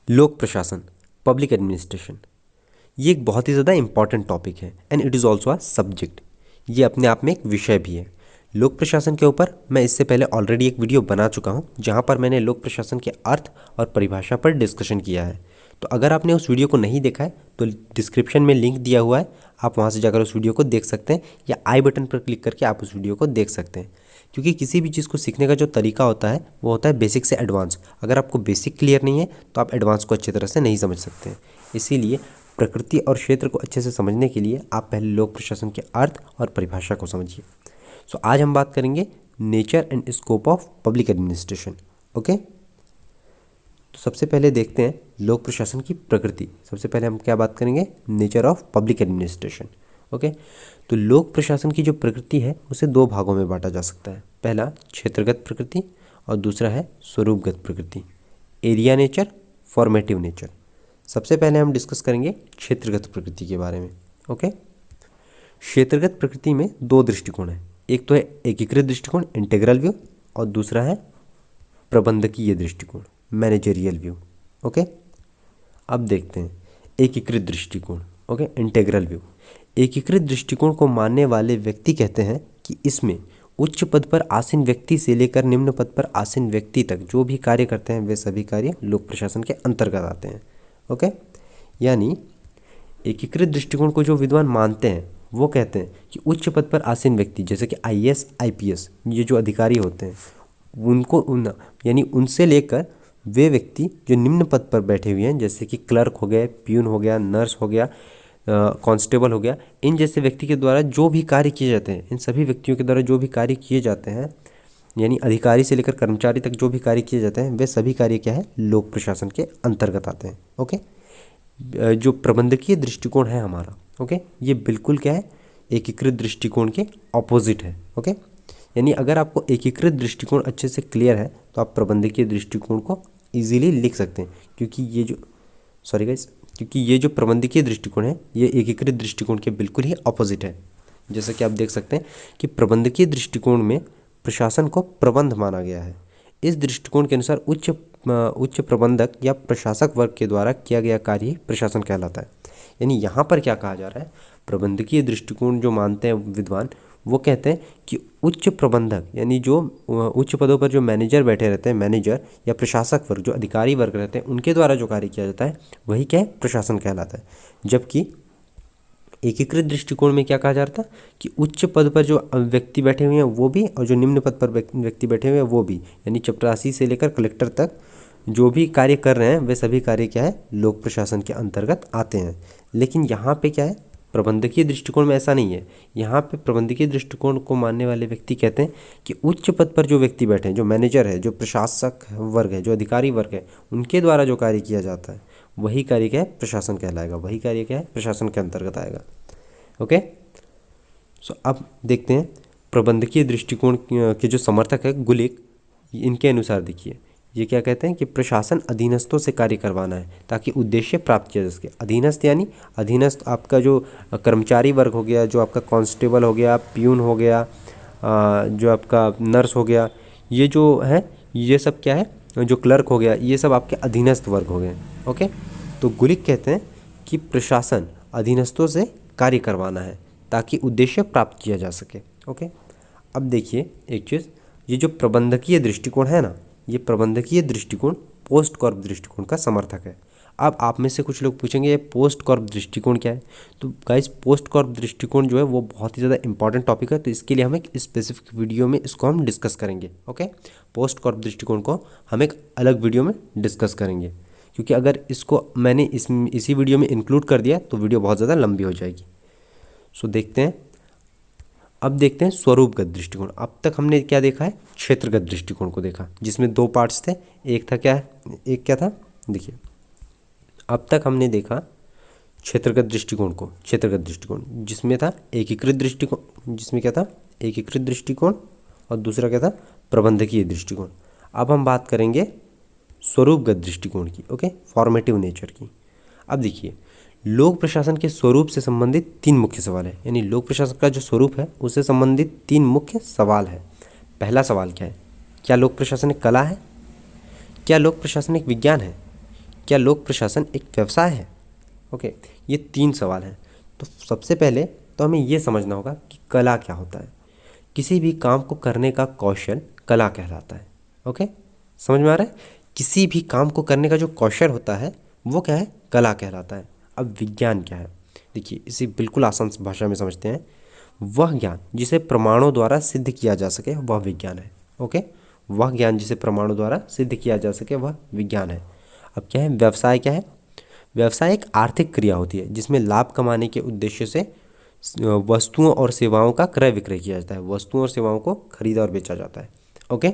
लोक प्रशासन, public administration, ये एक बहुत ही ज़्यादा इंपॉर्टेंट टॉपिक है and it is also a subject. ये अपने आप में एक विषय भी है। लोक प्रशासन के ऊपर मैं इससे पहले ऑलरेडी एक वीडियो बना चुका हूँ जहाँ पर मैंने लोक प्रशासन के अर्थ और परिभाषा पर डिस्कशन किया है। तो अगर आपने उस वीडियो को नहीं देखा है तो डिस्क्रिप्शन में लिंक दिया हुआ है, आप वहाँ से जाकर उस वीडियो को देख सकते हैं या आई बटन पर क्लिक करके आप उस वीडियो को देख सकते हैं। क्योंकि किसी भी चीज़ को सीखने का जो तरीका होता है वो होता है बेसिक से एडवांस। अगर आपको बेसिक क्लियर नहीं है तो आप एडवांस को अच्छी तरह से नहीं समझ सकते हैं। इसीलिए प्रकृति और क्षेत्र को अच्छे से समझने के लिए आप पहले लोक प्रशासन के अर्थ और परिभाषा को समझिए। सो आज हम बात करेंगे nature and scope of public administration. Okay, तो सबसे पहले देखते हैं लोक प्रशासन की प्रकृति। सबसे पहले हम क्या बात करेंगे, nature of public administration. Okay, तो लोक प्रशासन की जो प्रकृति है उसे दो भागों में बांटा जा सकता है। पहला क्षेत्रगत प्रकृति और दूसरा है स्वरूपगत प्रकृति, एरिया नेचर, फॉर्मेटिव नेचर। सबसे पहले हम डिस्कस करेंगे क्षेत्रगत प्रकृति के बारे में। ओके, क्षेत्रगत प्रकृति में दो दृष्टिकोण हैं। एक तो है एकीकृत दृष्टिकोण, इंटीग्रल व्यू, और दूसरा है प्रबंधकीय दृष्टिकोण, मैनेजरियल व्यू। ओके, अब देखते हैं एकीकृत दृष्टिकोण। Okay, integral view. एकीकृत दृष्टिकोण को मानने वाले व्यक्ति कहते हैं कि इसमें उच्च पद पर आसीन व्यक्ति से लेकर निम्न पद पर आसीन व्यक्ति तक जो भी कार्य करते हैं वे सभी कार्य लोक प्रशासन के अंतर्गत आते हैं। ओके, यानी एकीकृत दृष्टिकोण को जो विद्वान मानते हैं वो कहते हैं कि उच्च पद पर आसीन व्यक्ति जैसे कि आईएएस, आईपीएस, ये जो अधिकारी होते हैं उनको यानी उनसे लेकर वे व्यक्ति जो निम्न पद पर बैठे हुए हैं जैसे कि क्लर्क हो गए, प्यून हो गया, नर्स हो गया, कांस्टेबल हो गया, इन जैसे व्यक्ति के द्वारा जो भी कार्य किए जाते हैं, इन सभी व्यक्तियों के द्वारा जो भी कार्य किए जाते हैं, यानी अधिकारी से लेकर कर्मचारी तक जो भी कार्य किए जाते हैं वे सभी कार्य क्या है, लोक प्रशासन के अंतर्गत आते हैं। ओके, जो प्रबंधकीय दृष्टिकोण है हमारा, ओके, ये बिल्कुल क्या है, एकीकृत दृष्टिकोण के ऑपोजिट है। ओके, यानी अगर आपको एकीकृत दृष्टिकोण अच्छे से क्लियर है तो आप प्रबंधकीय दृष्टिकोण को इजीली लिख सकते हैं, क्योंकि ये जो प्रबंधकीय दृष्टिकोण है ये एकीकृत दृष्टिकोण के बिल्कुल ही ऑपोजिट है। जैसा कि आप देख सकते हैं कि प्रबंधकीय दृष्टिकोण में प्रशासन को प्रबंध माना गया है। इस दृष्टिकोण के अनुसार उच्च प्रबंधक या प्रशासक वर्ग के द्वारा किया गया कार्य ही प्रशासन कहलाता है। यानी यहाँ पर क्या कहा जा रहा है, प्रबंधकीय दृष्टिकोण जो मानते हैं विद्वान वो कहते हैं कि उच्च प्रबंधक यानी जो उच्च पदों पर जो मैनेजर बैठे रहते हैं, मैनेजर या प्रशासक वर्ग जो अधिकारी वर्ग रहते हैं उनके द्वारा जो कार्य किया जाता है वही क्या है, प्रशासन कहलाता है। जबकि एकीकृत दृष्टिकोण में क्या कहा जाता है कि उच्च पद पर जो व्यक्ति बैठे हुए हैं वो भी और जो निम्न पद पर व्यक्ति बैठे हुए हैं वो भी, यानी चपरासी से लेकर कलेक्टर तक जो भी कार्य कर रहे हैं वे सभी कार्य क्या है, लोक प्रशासन के अंतर्गत आते हैं। लेकिन यहाँ पे क्या है, प्रबंधकीय दृष्टिकोण में ऐसा नहीं है। यहाँ पे प्रबंधकीय दृष्टिकोण को मानने वाले व्यक्ति कहते हैं कि उच्च पद पर जो व्यक्ति बैठे हैं, जो मैनेजर है, जो प्रशासक वर्ग है, जो अधिकारी वर्ग है, उनके द्वारा जो कार्य किया जाता है वही कार्य क्या है, प्रशासन कहलाएगा, वही कार्य क्या है, प्रशासन के अंतर्गत आएगा। ओके, सो अब देखते हैं प्रबंधकीय दृष्टिकोण के जो समर्थक है गुलिक, इनके अनुसार देखिए ये क्या कहते हैं कि प्रशासन अधीनस्थों से कार्य करवाना है ताकि उद्देश्य प्राप्त किया जा सके। अधीनस्थ यानी अधीनस्थ आपका जो कर्मचारी वर्ग हो गया, जो आपका कांस्टेबल हो गया, प्यून हो गया, जो आपका नर्स हो गया, ये जो है ये सब क्या है, जो क्लर्क हो गया, ये सब आपके अधीनस्थ वर्ग हो गए। ओके, तो गुलिक कहते हैं कि प्रशासन अधीनस्थों से कार्य करवाना है ताकि उद्देश्य प्राप्त किया जा सके। ओके, अब देखिए एक चीज़, ये जो प्रबंधकीय दृष्टिकोण है ना, ये प्रबंधकीय दृष्टिकोण पोस्ट कॉर्प दृष्टिकोण का समर्थक है। अब आप में से कुछ लोग पूछेंगे ये पोस्ट कॉर्प दृष्टिकोण क्या है। तो गाइस, पोस्ट कॉर्प दृष्टिकोण जो है वो बहुत ही ज़्यादा इंपॉर्टेंट टॉपिक है, तो इसके लिए हम एक स्पेसिफिक वीडियो में इसको हम डिस्कस करेंगे। ओके, पोस्ट कॉर्प दृष्टिकोण को हम एक अलग वीडियो में डिस्कस करेंगे, क्योंकि अगर इसको मैंने इसी वीडियो में इंक्लूड कर दिया तो वीडियो बहुत ज़्यादा लंबी हो जाएगी। सो देखते हैं, अब देखते हैं स्वरूपगत दृष्टिकोण। अब तक हमने क्या देखा है, क्षेत्रगत दृष्टिकोण को देखा जिसमें दो पार्ट्स थे। एक क्या था, देखिए अब तक हमने देखा क्षेत्रगत दृष्टिकोण जिसमें था एकीकृत दृष्टिकोण, जिसमें क्या था, एकीकृत दृष्टिकोण, और दूसरा क्या था, प्रबंधकीय दृष्टिकोण। अब हम बात करेंगे स्वरूपगत दृष्टिकोण की। ओके, फॉर्मेटिव नेचर की। अब देखिए, लोक प्रशासन के स्वरूप से संबंधित तीन मुख्य सवाल है, यानी लोक प्रशासन का जो स्वरूप है उससे संबंधित तीन मुख्य सवाल है। पहला सवाल क्या है, क्या लोक प्रशासन एक कला है, क्या लोक प्रशासन एक विज्ञान है, क्या लोक प्रशासन एक व्यवसाय है? ओके, ये 3 सवाल हैं। तो सबसे पहले तो हमें ये समझना होगा कि कला क्या होता है। किसी भी काम को करने का कौशल कला कहलाता है। ओके, समझ में आ रहा है? किसी भी काम को करने का जो कौशल होता है वो क्या है? कला कहलाता है। अब विज्ञान क्या है? देखिए, इसे बिल्कुल आसान भाषा में समझते हैं। वह ज्ञान जिसे प्रमाणों द्वारा सिद्ध किया जा सके वह विज्ञान है। ओके, वह ज्ञान जिसे प्रमाणों द्वारा सिद्ध किया जा सके वह विज्ञान है। अब क्या है व्यवसाय? क्या है व्यवसाय? एक आर्थिक क्रिया होती है जिसमें लाभ कमाने के उद्देश्य से वस्तुओं और सेवाओं का क्रय विक्रय किया जाता है। वस्तुओं और सेवाओं को खरीदा और बेचा जाता है। ओके,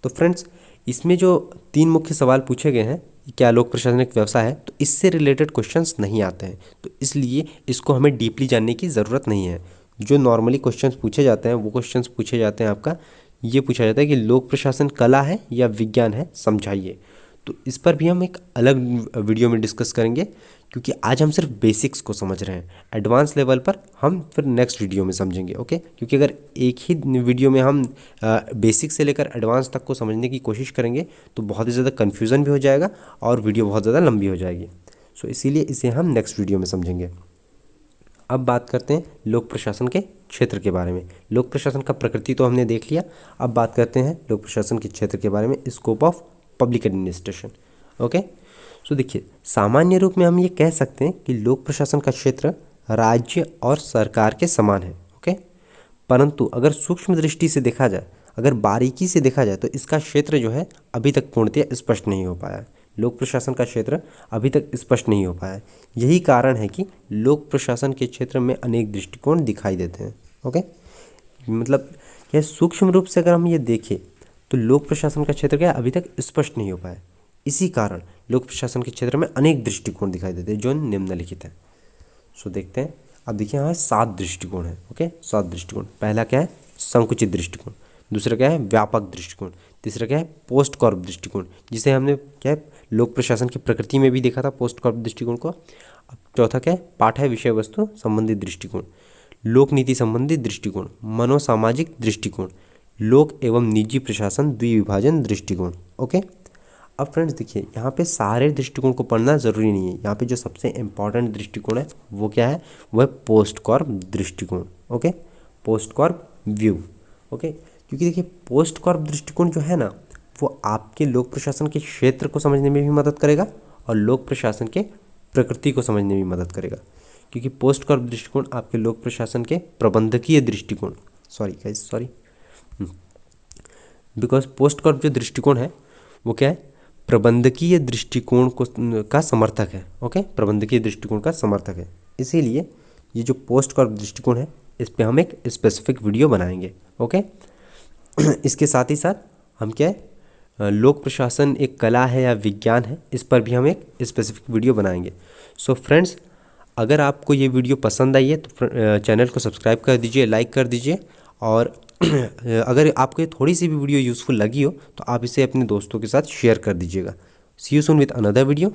तो फ्रेंड्स, इसमें जो 3 मुख्य सवाल पूछे गए हैं, क्या लोक प्रशासन एक व्यवसाय है, तो इससे रिलेटेड क्वेश्चंस नहीं आते हैं, तो इसलिए इसको हमें डीपली जानने की ज़रूरत नहीं है। जो नॉर्मली क्वेश्चंस पूछे जाते हैं वो क्वेश्चंस पूछे जाते हैं आपका ये पूछा जाता है कि लोक प्रशासन कला है या विज्ञान है, समझाइए। तो इस पर भी हम एक अलग वीडियो में डिस्कस करेंगे, क्योंकि आज हम सिर्फ बेसिक्स को समझ रहे हैं। एडवांस लेवल पर हम फिर नेक्स्ट वीडियो में समझेंगे। ओके, क्योंकि अगर एक ही वीडियो में हम बेसिक से लेकर एडवांस तक को समझने की कोशिश करेंगे तो बहुत ही ज़्यादा कन्फ्यूज़न भी हो जाएगा और वीडियो बहुत ज़्यादा लंबी हो जाएगी। सो इसीलिए इसे हम नेक्स्ट वीडियो में समझेंगे। अब बात करते हैं लोक प्रशासन के क्षेत्र के बारे में। लोक प्रशासन का प्रकृति तो हमने देख लिया, अब बात करते हैं लोक प्रशासन के क्षेत्र के बारे में, scope of public administration. Okay, so देखिए, सामान्य रूप में हम ये कह सकते हैं कि लोक प्रशासन का क्षेत्र राज्य और सरकार के समान है। ओके, परंतु अगर सूक्ष्म दृष्टि से देखा जाए, अगर बारीकी से देखा जाए, तो इसका क्षेत्र जो है अभी तक पूर्णतः स्पष्ट नहीं हो पाया है। लोक प्रशासन का क्षेत्र अभी तक स्पष्ट नहीं हो पाया है। यही कारण है कि लोक प्रशासन के क्षेत्र में अनेक दृष्टिकोण दिखाई देते हैं। ओके, मतलब यह सूक्ष्म रूप से अगर हम ये देखें तो लोक प्रशासन का क्षेत्र क्या अभी तक स्पष्ट नहीं हो पाया। इसी कारण लोक प्रशासन के क्षेत्र में अनेक दृष्टिकोण दिखाई देते हैं जो निम्नलिखित है। सो देखते हैं। अब देखिए, यहाँ 7 दृष्टिकोण है। ओके, 7 दृष्टिकोण। पहला क्या है? संकुचित दृष्टिकोण। दूसरा क्या है? व्यापक दृष्टिकोण। तीसरा क्या है? पोस्ट कॉर्प दृष्टिकोण, जिसे हमने क्या है लोक प्रशासन की प्रकृति में भी देखा था, पोस्ट कॉर्प दृष्टिकोण को। अब चौथा क्या है? पाठ्य विषय वस्तु संबंधित दृष्टिकोण, लोक नीति संबंधित दृष्टिकोण, मनोसामाजिक दृष्टिकोण, लोक एवं निजी प्रशासन द्विविभाजन दृष्टिकोण। ओके, अब फ्रेंड्स देखिए, यहाँ पे सारे दृष्टिकोण को पढ़ना ज़रूरी नहीं है। यहाँ पे जो सबसे इम्पॉर्टेंट दृष्टिकोण है वो क्या है? वो है पोस्ट कॉर्प दृष्टिकोण। Okay, post Corp view. Okay, क्योंकि देखिए, पोस्ट कॉर्प दृष्टिकोण जो है ना, वो आपके लोक प्रशासन के क्षेत्र को समझने में भी मदद करेगा और लोक प्रशासन के प्रकृति को समझने में भी मदद करेगा। क्योंकि पोस्ट कॉर्प दृष्टिकोण आपके लोक प्रशासन के प्रबंधकीय दृष्टिकोण, बिकॉज पोस्ट कॉर्प जो दृष्टिकोण है वो क्या है? प्रबंधकीय दृष्टिकोण का समर्थक है। ओके, प्रबंधकीय दृष्टिकोण का समर्थक है। इसीलिए ये जो पोस्ट कॉर्प दृष्टिकोण है इस पे हम एक स्पेसिफिक वीडियो बनाएंगे। ओके, इसके साथ ही साथ हम क्या है लोक प्रशासन एक कला है या विज्ञान है, इस पर भी हम एक स्पेसिफिक वीडियो बनाएंगे। सो फ्रेंड्स, अगर आपको ये वीडियो पसंद आई है तो चैनल को सब्सक्राइब कर दीजिए, लाइक कर दीजिए, और अगर आपको ये थोड़ी सी भी वीडियो यूज़फुल लगी हो तो आप इसे अपने दोस्तों के साथ शेयर कर दीजिएगा। See you soon with another video.